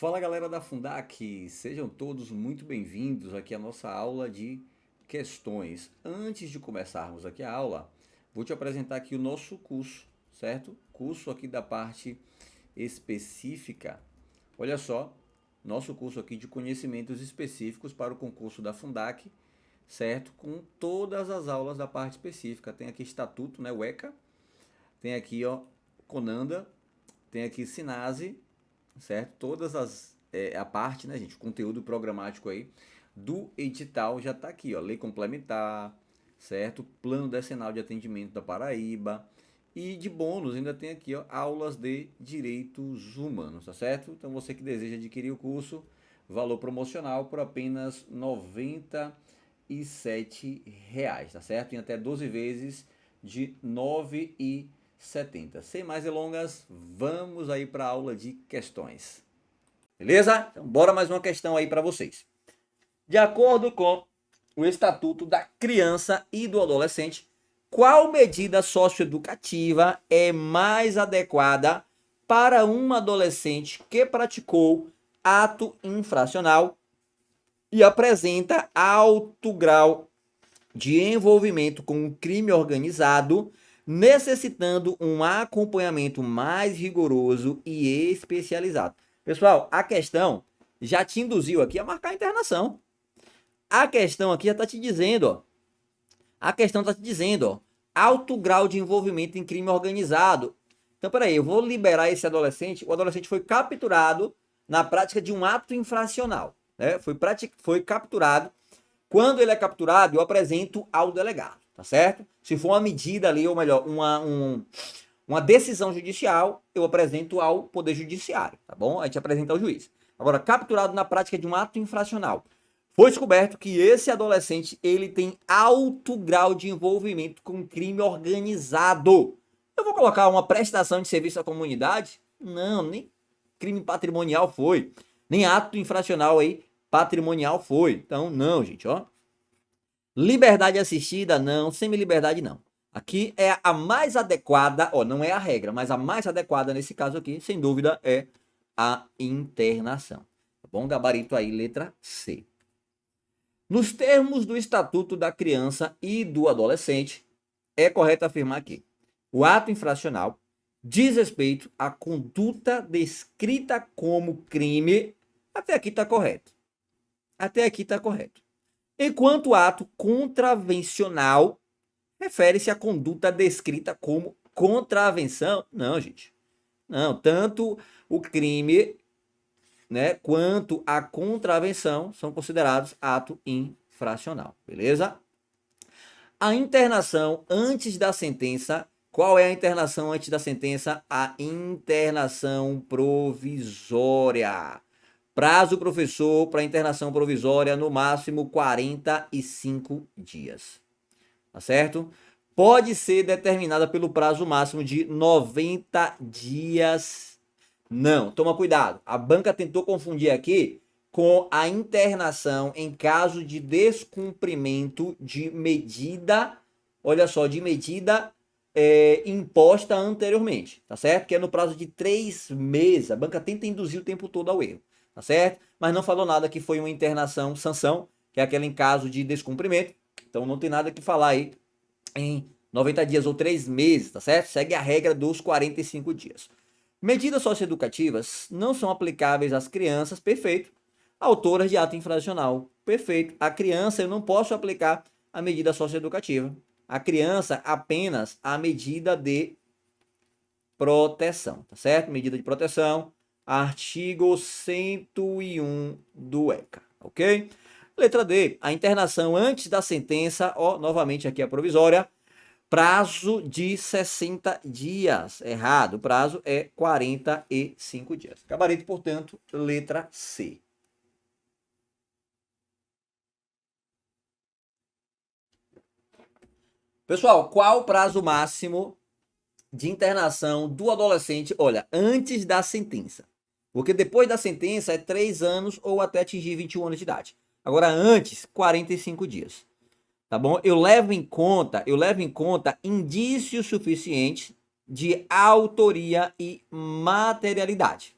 Fala galera da Fundac, sejam todos muito bem-vindos aqui à nossa aula de questões. Antes de começarmos aqui a aula, vou te apresentar aqui o nosso curso, certo? Curso aqui da parte específica. Olha só, nosso curso aqui de conhecimentos específicos para o concurso da Fundac, certo? Com todas as aulas da parte específica. Tem aqui Estatuto, né, o ECA, tem aqui, ó, Conanda, tem aqui Sinase, certo? Todas a parte, né, gente, o conteúdo programático aí do edital já está aqui, ó, lei complementar, certo? Plano decenal de atendimento da Paraíba e de bônus ainda tem aqui, ó, aulas de direitos humanos, tá certo? Então você que deseja adquirir o curso, valor promocional por apenas R$ 97, tá certo? Em até 12 vezes de R$ 9,70. Sem mais delongas, vamos aí para a aula de questões. Beleza? Então, bora mais uma questão aí para vocês. De acordo com o Estatuto da Criança e do Adolescente, qual medida socioeducativa é mais adequada para um adolescente que praticou ato infracional e apresenta alto grau de envolvimento com o crime organizado, necessitando um acompanhamento mais rigoroso e especializado? Pessoal, a questão já te induziu aqui a marcar a internação. A questão aqui já está te dizendo, ó. A questão está te dizendo, ó, alto grau de envolvimento em crime organizado. Então, peraí, eu vou liberar esse adolescente. O adolescente foi capturado na prática de um ato infracional, né? Foi capturado. Quando ele é capturado, eu apresento ao delegado, tá certo? Se for uma medida ali, ou melhor, uma decisão judicial, eu apresento ao Poder Judiciário, tá bom? A gente apresenta ao juiz. Agora, capturado na prática de um ato infracional. Foi descoberto que esse adolescente, ele tem alto grau de envolvimento com crime organizado. Eu vou colocar uma prestação de serviço à comunidade? Não, nem crime patrimonial foi. Nem ato infracional aí, patrimonial foi. Então, não, gente, ó. Liberdade assistida, não. Semi-liberdade, não. Aqui é a mais adequada, ó, não é a regra, mas a mais adequada nesse caso aqui, sem dúvida, é a internação. Tá bom? Gabarito aí, letra C. Nos termos do Estatuto da Criança e do Adolescente, é correto afirmar que o ato infracional diz respeito à conduta descrita como crime. Até aqui está correto. Até aqui está correto. Enquanto o ato contravencional refere-se à conduta descrita como contravenção. Não, gente. Não, tanto o crime, né, quanto a contravenção são considerados ato infracional, beleza? A internação antes da sentença. Qual é a internação antes da sentença? A internação provisória. Prazo, professor, para internação provisória, no máximo 45 dias. Tá certo? Pode ser determinada pelo prazo máximo de 90 dias. Não, toma cuidado. A banca tentou confundir aqui com a internação em caso de descumprimento de medida, olha só, de medida imposta anteriormente, tá certo? Que é no prazo de 3 meses. A banca tenta induzir o tempo todo ao erro, tá certo? Mas não falou nada que foi uma internação sanção, que é aquela em caso de descumprimento. Então não tem nada que falar aí em 90 dias ou 3 meses, tá certo? Segue a regra dos 45 dias. Medidas socioeducativas não são aplicáveis às crianças, perfeito, autoras de ato infracional, perfeito. A criança eu não posso aplicar a medida socioeducativa. A criança apenas a medida de proteção, tá certo? Medida de proteção, artigo 101 do ECA, ok? Letra D, a internação antes da sentença, ó, novamente aqui a provisória, prazo de 60 dias. Errado, o prazo é 45 dias. Gabarito, portanto, letra C. Pessoal, qual o prazo máximo de internação do adolescente, olha, antes da sentença? Porque depois da sentença é 3 anos ou até atingir 21 anos de idade. Agora, antes, 45 dias. Tá bom? Eu levo em conta indícios suficientes de autoria e materialidade.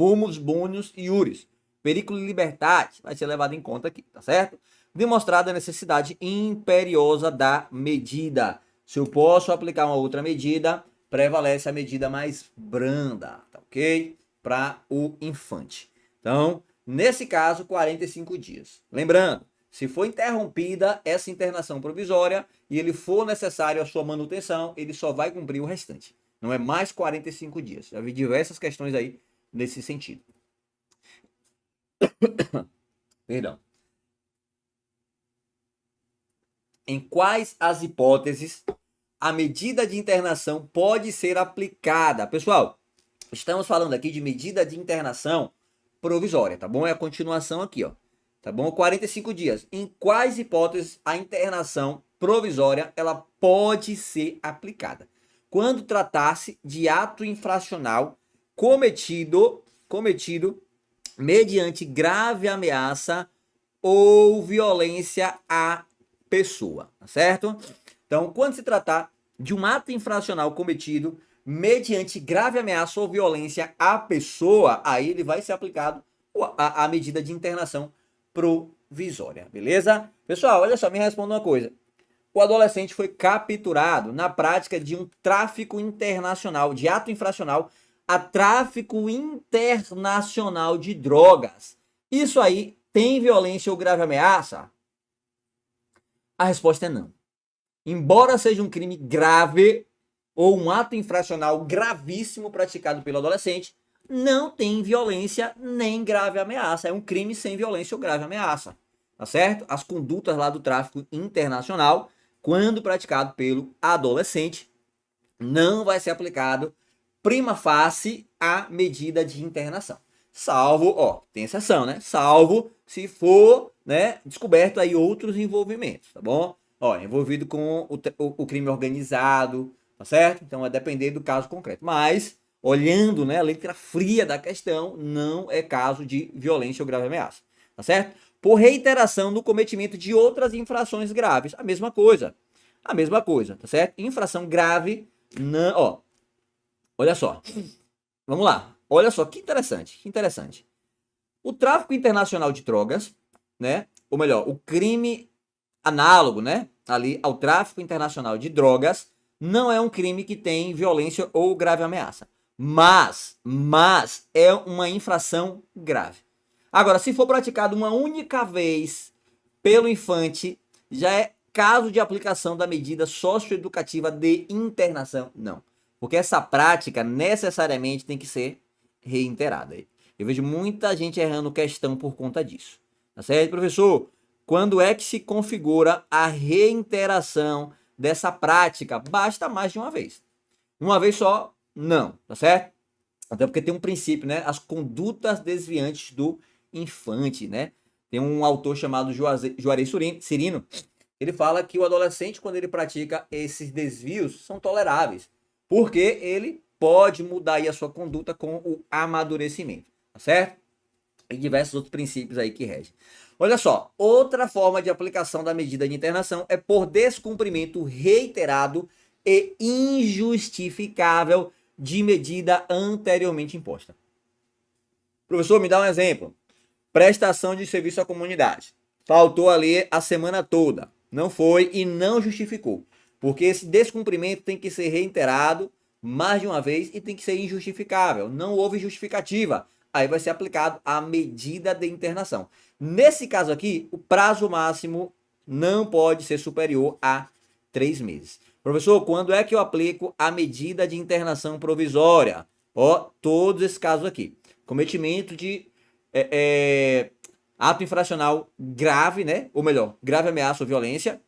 fumus bonius iuris, periculum libertate, vai ser levado em conta aqui, tá certo? Demonstrada a necessidade imperiosa da medida. Se eu posso aplicar uma outra medida, prevalece a medida mais branda, tá ok? Para o infante. Então, nesse caso, 45 dias. Lembrando, se for interrompida essa internação provisória e ele for necessário a sua manutenção, ele só vai cumprir o restante. Não é mais 45 dias. Já vi diversas questões aí nesse sentido. Perdão. Em quais as hipóteses a medida de internação pode ser aplicada? Pessoal, estamos falando aqui de medida de internação provisória, tá bom? É a continuação aqui, ó. Tá bom? 45 dias. Em quais hipóteses a internação provisória ela pode ser aplicada? Quando tratar-se de ato infracional cometido mediante grave ameaça ou violência à pessoa, tá certo? Então, quando se tratar de um ato infracional cometido mediante grave ameaça ou violência à pessoa, aí ele vai ser aplicado a medida de internação provisória, beleza? Pessoal, olha só, me responda uma coisa. O adolescente foi capturado na prática de um tráfico internacional, de ato infracional a tráfico internacional de drogas. Isso aí tem violência ou grave ameaça? A resposta é não. Embora seja um crime grave ou um ato infracional gravíssimo praticado pelo adolescente, não tem violência nem grave ameaça. É um crime sem violência ou grave ameaça. Tá certo? As condutas lá do tráfico internacional, quando praticado pelo adolescente, não vai ser aplicado prima facie a medida de internação. Salvo, ó, tem exceção, né? Salvo se for, né, descoberto aí outros envolvimentos, tá bom? Ó, envolvido com o crime organizado, tá certo? Então, vai depender do caso concreto. Mas, olhando, né, a letra fria da questão, não é caso de violência ou grave ameaça, tá certo? Por reiteração no cometimento de outras infrações graves, a mesma coisa, tá certo? Infração grave, não, ó, olha só, vamos lá, olha só, que interessante. O tráfico internacional de drogas, né, ou melhor, o crime análogo, né, ali ao tráfico internacional de drogas, não é um crime que tem violência ou grave ameaça, mas é uma infração grave. Agora, se for praticado uma única vez pelo infante, já é caso de aplicação da medida socioeducativa de internação? Não, porque essa prática necessariamente tem que ser reiterada. Eu vejo muita gente errando questão por conta disso. Tá certo, professor? Quando é que se configura a reiteração dessa prática? Basta mais de uma vez. Uma vez só, não, tá certo? Até porque tem um princípio, né? As condutas desviantes do infante, né? Tem um autor chamado Juarez Cirino. Ele fala que o adolescente, quando ele pratica esses desvios, são toleráveis, porque ele pode mudar aí a sua conduta com o amadurecimento, tá certo? E diversos outros princípios aí que regem. Olha só, outra forma de aplicação da medida de internação é por descumprimento reiterado e injustificável de medida anteriormente imposta. Professor, me dá um exemplo. Prestação de serviço à comunidade. Faltou ali a semana toda. Não foi e não justificou. Porque esse descumprimento tem que ser reiterado mais de uma vez e tem que ser injustificável. Não houve justificativa. Aí vai ser aplicado a medida de internação. Nesse caso aqui, o prazo máximo não pode ser superior a 3 meses. Professor, quando é que eu aplico a medida de internação provisória? Ó, todos esses casos aqui. Cometimento de ato infracional grave, né? Ou melhor, grave ameaça ou violência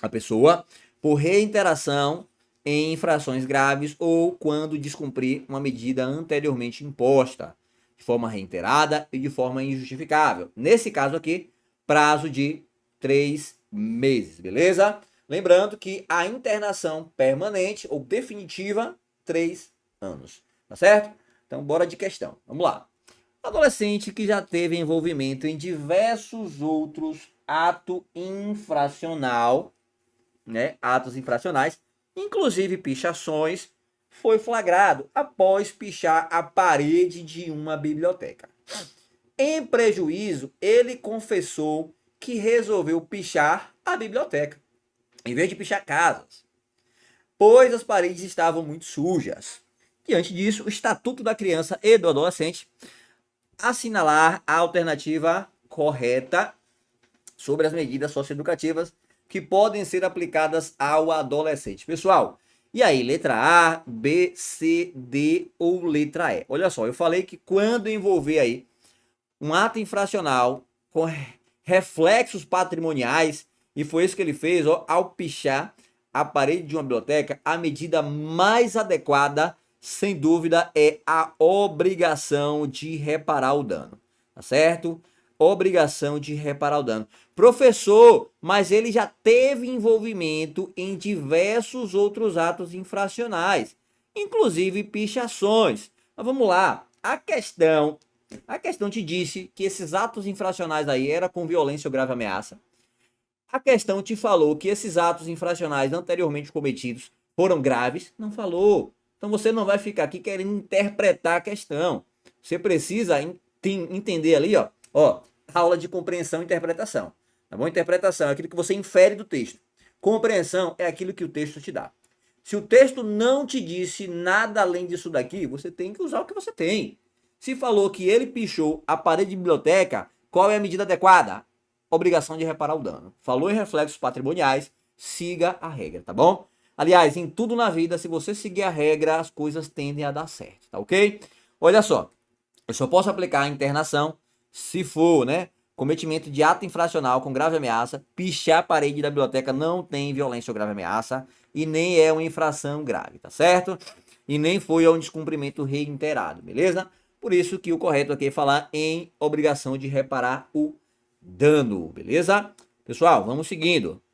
à pessoa, por reiteração em infrações graves ou quando descumprir uma medida anteriormente imposta, de forma reiterada e de forma injustificável. Nesse caso aqui, prazo de 3 meses, beleza? Lembrando que a internação permanente ou definitiva, 3 anos, tá certo? Então, bora de questão. Vamos lá. Adolescente que já teve envolvimento em diversos outros atos infracionais, inclusive pichações, foi flagrado após pichar a parede de uma biblioteca. Em prejuízo, ele confessou que resolveu pichar a biblioteca, em vez de pichar casas, pois as paredes estavam muito sujas. Diante disso, o Estatuto da Criança e do Adolescente assinalar a alternativa correta sobre as medidas socioeducativas que podem ser aplicadas ao adolescente. Pessoal, e aí, letra A, B, C, D ou letra E? Olha só, eu falei que quando envolver aí um ato infracional com reflexos patrimoniais, e foi isso que ele fez, ó, ao pichar a parede de uma biblioteca, a medida mais adequada, sem dúvida, é a obrigação de reparar o dano, tá certo? Obrigação de reparar o dano. Professor, mas ele já teve envolvimento em diversos outros atos infracionais, inclusive pichações. Mas vamos lá, a questão te disse que esses atos infracionais aí eram com violência ou grave ameaça. A questão te falou que esses atos infracionais anteriormente cometidos foram graves. Não falou. Então você não vai ficar aqui querendo interpretar a questão. Você precisa entender ali, ó, aula de compreensão e interpretação. Tá bom? Interpretação é aquilo que você infere do texto. Compreensão é aquilo que o texto te dá. Se o texto não te disse nada além disso daqui, você tem que usar o que você tem. Se falou que ele pichou a parede de biblioteca, qual é a medida adequada? Obrigação de reparar o dano. Falou em reflexos patrimoniais, siga a regra, tá bom? Aliás, em tudo na vida, se você seguir a regra, as coisas tendem a dar certo, tá ok? Olha só, eu só posso aplicar a internação se for, né, cometimento de ato infracional com grave ameaça, pichar a parede da biblioteca não tem violência ou grave ameaça e nem é uma infração grave, tá certo? E nem foi um descumprimento reiterado, beleza? Por isso que o correto aqui é falar em obrigação de reparar o dano, beleza? Pessoal, vamos seguindo.